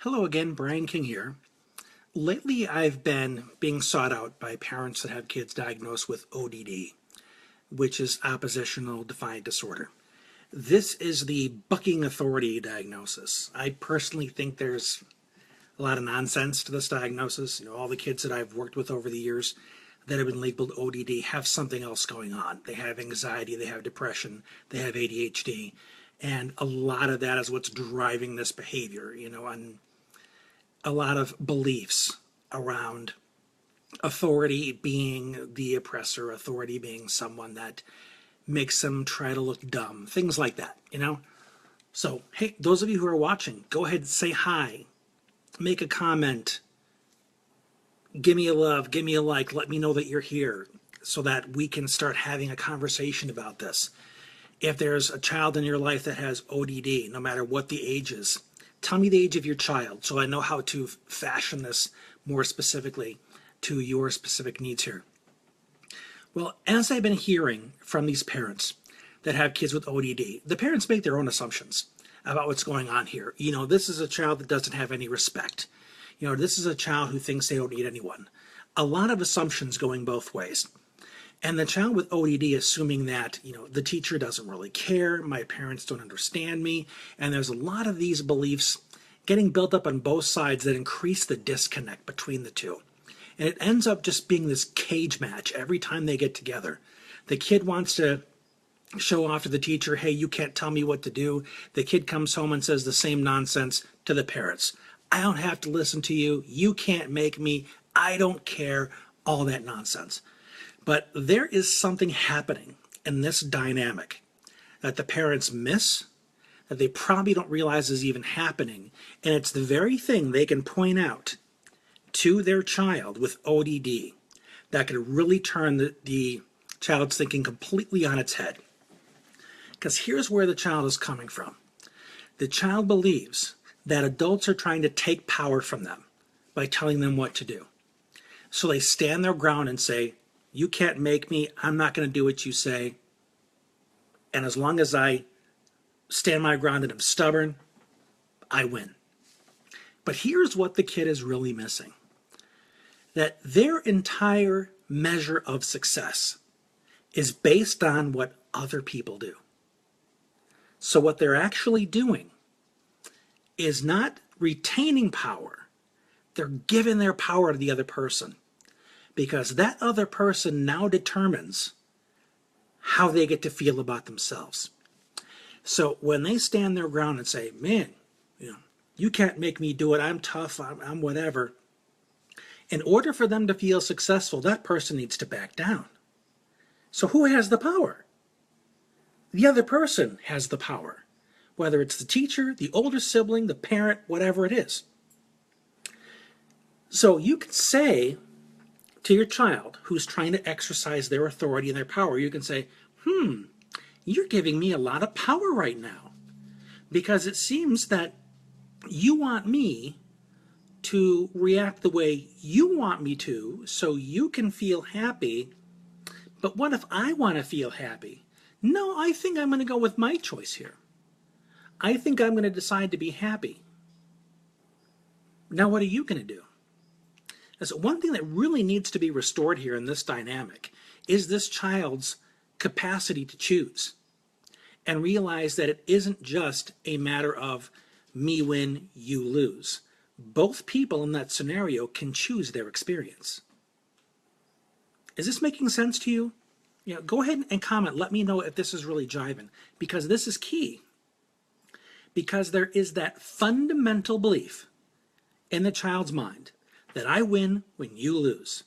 Hello again, Brian King here. Lately, I've been being sought out by parents that have kids diagnosed with O.D.D, which is oppositional defiant disorder. This is the bucking authority diagnosis. I personally think there's a lot of nonsense to this diagnosis. All the kids that I've worked with over the years that have been labeled O.D.D have something else going on. They have anxiety, they have depression, they have ADHD, and a lot of that is what's driving this behavior, and a lot of beliefs around authority being the oppressor, authority being someone that makes them try to look dumb, things like that. So, hey, those of you who are watching, go ahead and say hi, make a comment, give me a love, give me a like, let me know that you're here so that we can start having a conversation about this. If there's a child in your life that has O.D.D, no matter what the age is, tell me the age of your child so I know how to fashion this more specifically to your specific needs here. Well, as I've been hearing from these parents that have kids with O.D.D, the parents make their own assumptions about what's going on here. This is a child that doesn't have any respect. This is a child who thinks they don't need anyone. A lot of assumptions going both ways. And the child with O.D.D assuming that, the teacher doesn't really care, my parents don't understand me, and there's a lot of these beliefs getting built up on both sides that increase the disconnect between the two. And it ends up just being this cage match every time they get together. The kid wants to show off to the teacher, hey, you can't tell me what to do. The kid comes home and says the same nonsense to the parents. I don't have to listen to you. You can't make me. I don't care. All that nonsense. But there is something happening in this dynamic that the parents miss, that they probably don't realize is even happening. And it's the very thing they can point out to their child with O.D.D that could really turn the child's thinking completely on its head. Because here's where the child is coming from. The child believes that adults are trying to take power from them by telling them what to do. So they stand their ground and say, you can't make me, I'm not going to do what you say. And as long as I stand my ground and I'm stubborn, I win. But here's what the kid is really missing. That their entire measure of success is based on what other people do. So what they're actually doing is not retaining power. They're giving their power to the other person. Because that other person now determines how they get to feel about themselves. So when they stand their ground and say, man, you can't make me do it, I'm tough, I'm whatever. In order for them to feel successful, that person needs to back down. So who has the power? The other person has the power. Whether it's the teacher, the older sibling, the parent, whatever it is. So you can say to your child who's trying to exercise their authority and their power, you can say, you're giving me a lot of power right now because it seems that you want me to react the way you want me to so you can feel happy. But what if I want to feel happy? No, I think I'm going to go with my choice here. I think I'm going to decide to be happy. Now, what are you going to do? So one thing that really needs to be restored here in this dynamic is this child's capacity to choose and realize that it isn't just a matter of me win, you lose. Both people in that scenario can choose their experience. Is this making sense to you? Go ahead and comment. Let me know if this is really jiving, because this is key. Because there is that fundamental belief in the child's mind that I win when you lose,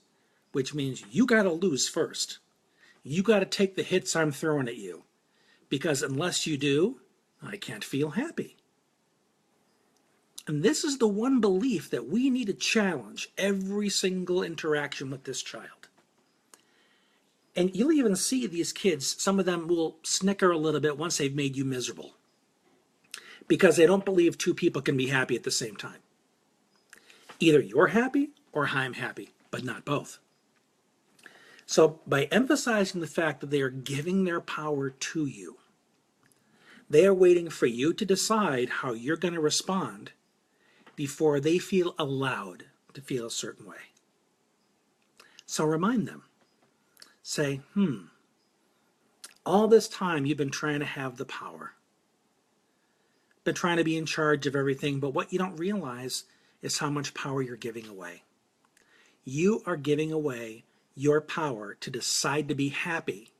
which means you got to lose first. You got to take the hits I'm throwing at you, because unless you do, I can't feel happy. And this is the one belief that we need to challenge every single interaction with this child. And you'll even see these kids, some of them will snicker a little bit once they've made you miserable, because they don't believe two people can be happy at the same time. Either you're happy or I'm happy, but not both. So by emphasizing the fact that they are giving their power to you, they are waiting for you to decide how you're going to respond before they feel allowed to feel a certain way. So remind them. Say, all this time you've been trying to have the power, been trying to be in charge of everything, but what you don't realize is how much power you're giving away. You are giving away your power to decide to be happy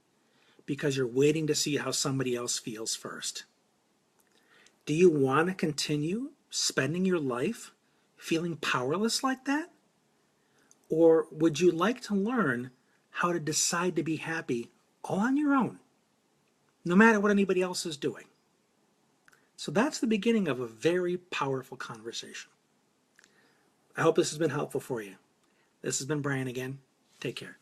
because you're waiting to see how somebody else feels first. Do you want to continue spending your life feeling powerless like that? Or would you like to learn how to decide to be happy all on your own, no matter what anybody else is doing? So that's the beginning of a very powerful conversation. I hope this has been helpful for you. This has been Brian again. Take care.